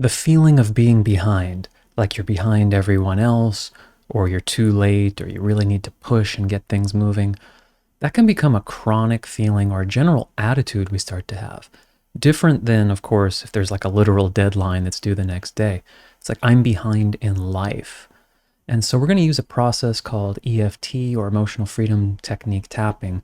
The feeling of being behind, like you're behind everyone else, or you're too late, or you really need to push and get things moving, that can become a chronic feeling or a general attitude we start to have. Different than, of course, if there's like a literal deadline that's due the next day. It's like I'm behind in life. And so we're going to use a process called EFT, or emotional freedom technique tapping,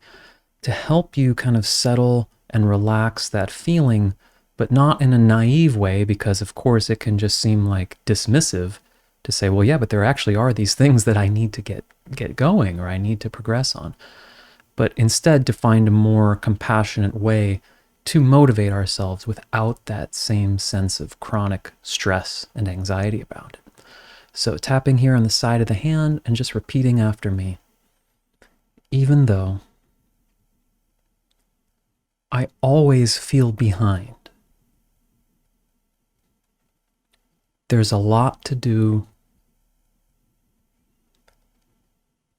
to help you kind of settle and relax that feeling, but not in a naive way, because of course it can just seem like dismissive to say, well, yeah, but there actually are these things that I need to get going, or I need to progress on. But instead to find a more compassionate way to motivate ourselves without that same sense of chronic stress and anxiety about it. So tapping here on the side of the hand and just repeating after me. Even though I always feel behind, there's a lot to do,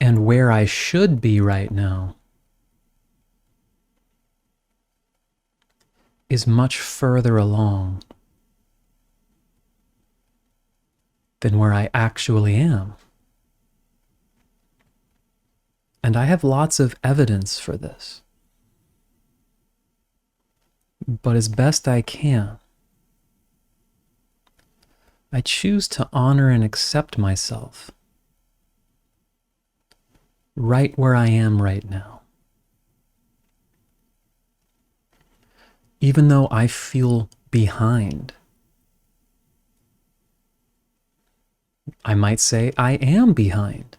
and where I should be right now is much further along than where I actually am. And I have lots of evidence for this. But as best I can, I choose to honor and accept myself right where I am right now. Even though I feel behind, I might say I am behind.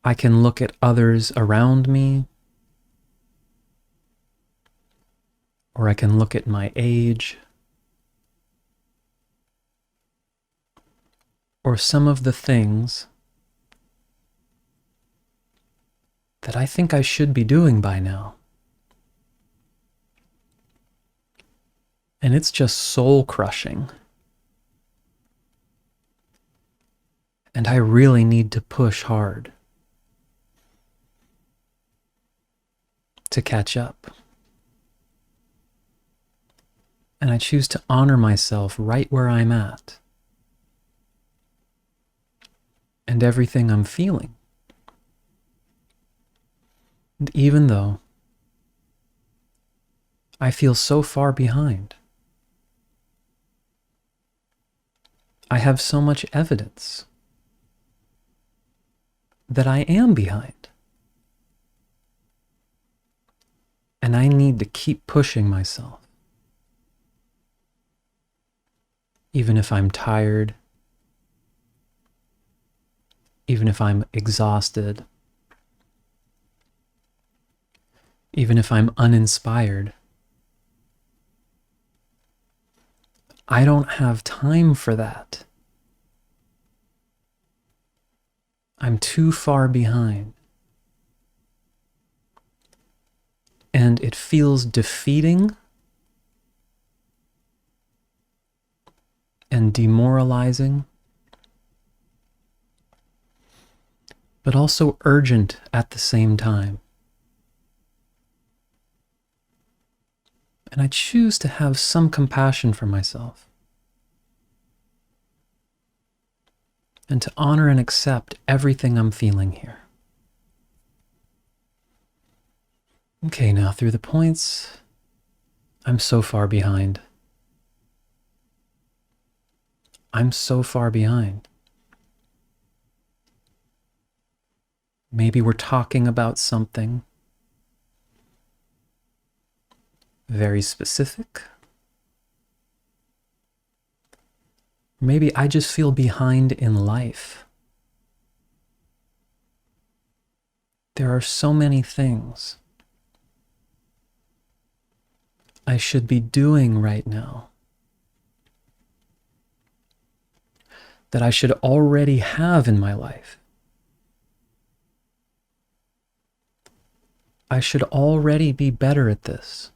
I can look at others around me, or I can look at my age, or some of the things that I think I should be doing by now. And it's just soul-crushing. And I really need to push hard to catch up. And I choose to honor myself right where I'm at and everything I'm feeling. And even though I feel so far behind, I have so much evidence that I am behind. And I need to keep pushing myself. Even if I'm tired, even if I'm exhausted, even if I'm uninspired, I don't have time for that. I'm too far behind. And it feels defeating and demoralizing, but also urgent at the same time. And I choose to have some compassion for myself and to honor and accept everything I'm feeling here. Okay, now through the points, I'm so far behind. I'm so far behind. Maybe we're talking about something very specific. Maybe I just feel behind in life. There are so many things I should be doing right now that I should already have in my life. I should already be better at this.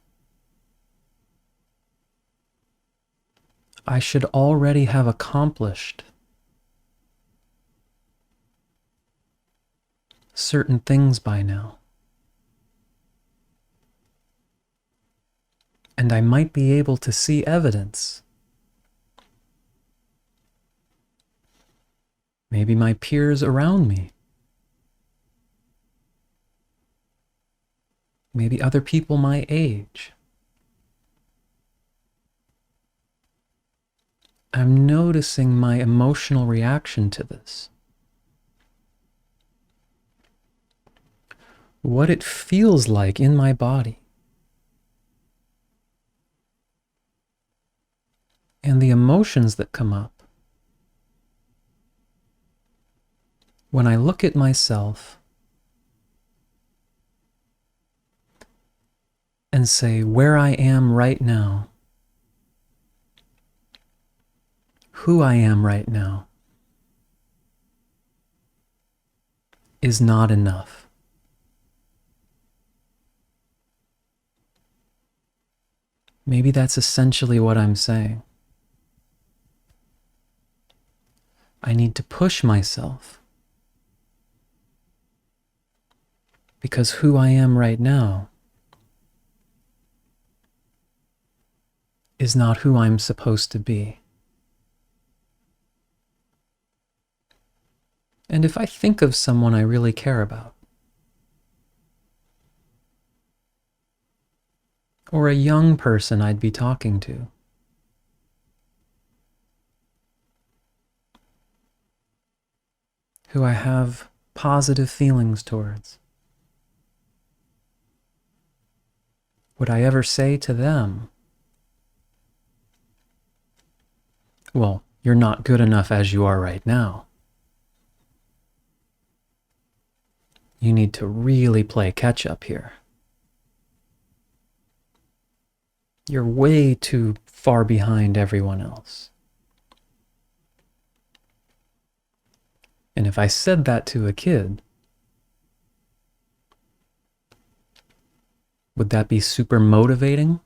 I should already have accomplished certain things by now. and I might be able to see evidence. Maybe my peers around me. Maybe other people my age. I'm noticing my emotional reaction to this. What it feels like in my body. And the emotions that come up. When I look at myself and say where I am right now, who I am right now, is not enough. Maybe that's essentially what I'm saying. I need to push myself because who I am right now is not who I'm supposed to be. And if I think of someone I really care about, or a young person I'd be talking to, who I have positive feelings towards, would I ever say to them, well, you're not good enough as you are right now. You need to really play catch up here. You're way too far behind everyone else. And if I said that to a kid, would that be super motivating?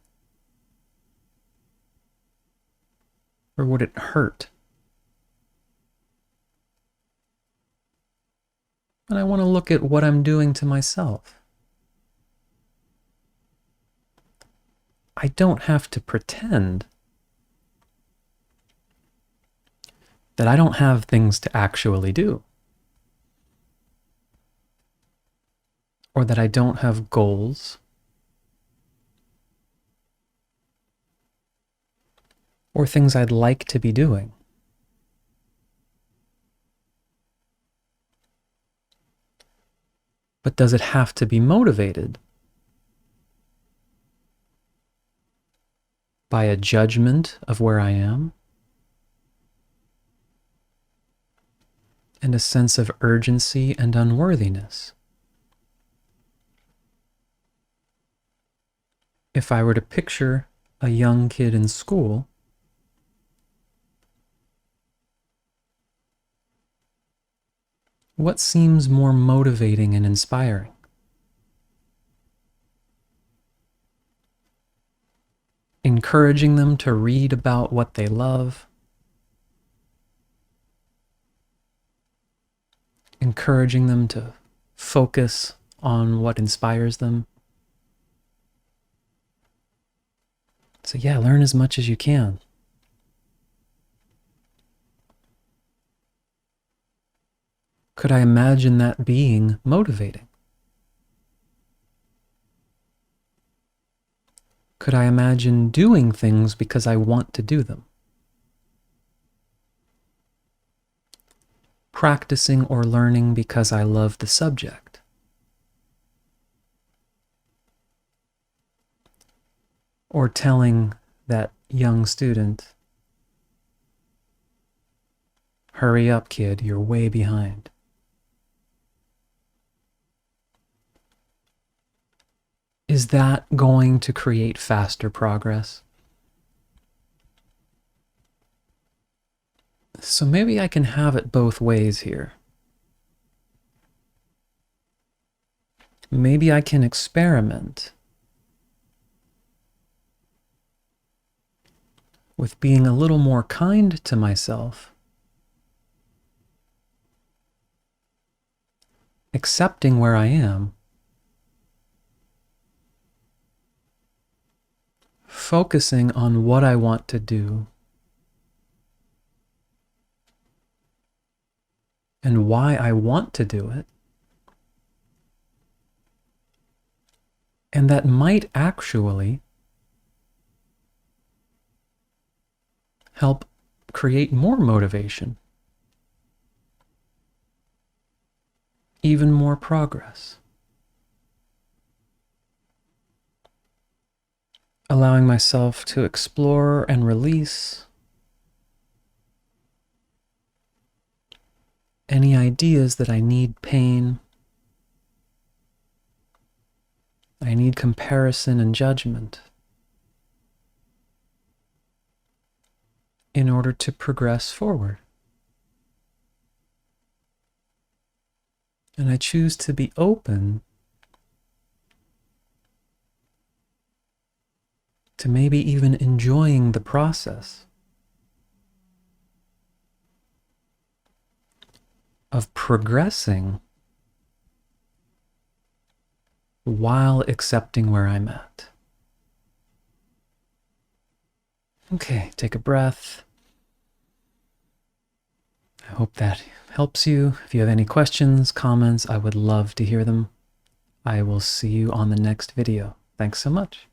Or would it hurt? And I want to look at what I'm doing to myself. I don't have to pretend that I don't have things to actually do, or that I don't have goals, or things I'd like to be doing. But does it have to be motivated by a judgment of where I am and a sense of urgency and unworthiness? If I were to picture a young kid in school, what seems more motivating and inspiring? Encouraging them to read about what they love, encouraging them to focus on what inspires them. So yeah, learn as much as you can. Could I imagine that being motivating? Could I imagine doing things because I want to do them? Practicing or learning because I love the subject? Or telling that young student, hurry up, kid, you're way behind. Is that going to create faster progress? So maybe I can have it both ways here. Maybe I can experiment with being a little more kind to myself, accepting where I am, focusing on what I want to do and why I want to do it. And that might actually help create more motivation, even more progress. Allowing myself to explore and release any ideas that I need pain, I need comparison and judgment in order to progress forward. And I choose to be open to maybe even enjoying the process of progressing while accepting where I'm at. Okay, take a breath. I hope that helps you. If you have any questions, comments, I would love to hear them. I will see you on the next video. Thanks so much.